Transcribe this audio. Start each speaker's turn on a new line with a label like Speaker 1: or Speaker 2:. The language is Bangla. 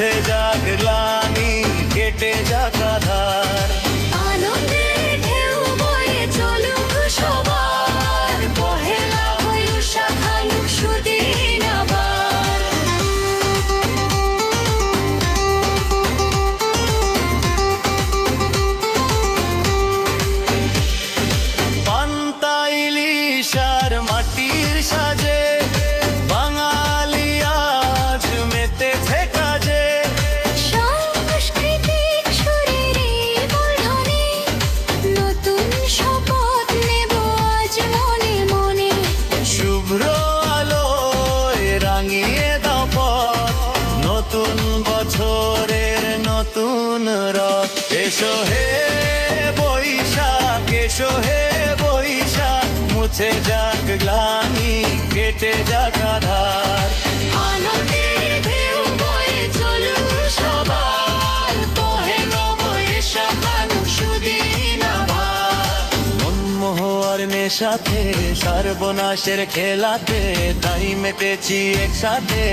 Speaker 1: মুছে যাক গ্লানি, কেটে যাক আধার।
Speaker 2: আনন্দের ঢেউ বয়ে চলুক সবার, পহেলা বৈশাখ আনুক সুদিন আবার।
Speaker 1: পান্তা ইলিশ আর মাটির সাজে বাঙালি আজ মেতেছে কাজে।
Speaker 2: সাংস্কৃতিক শরীরে বন্ধনে নতুন শপথ নেব আজ মনে মনে।
Speaker 1: শুভ্র আলোয় রাঙিয়ে দাও পথ, নতুন বছরের নতুন রথ। এসো হে বৈশাখ, এসো হে বৈশাখ, মুছে যাক গ্লানি, কেটে যাক আধার।
Speaker 2: আনন্দের ঢেউ বয়ে চলুক সবার, পহেলা বৈশাখ আনুক সুদিন আবার।
Speaker 1: মনমোহর নেশাতে সর্বনাশের খেলাতে, তাই মেতেছি একসাথে।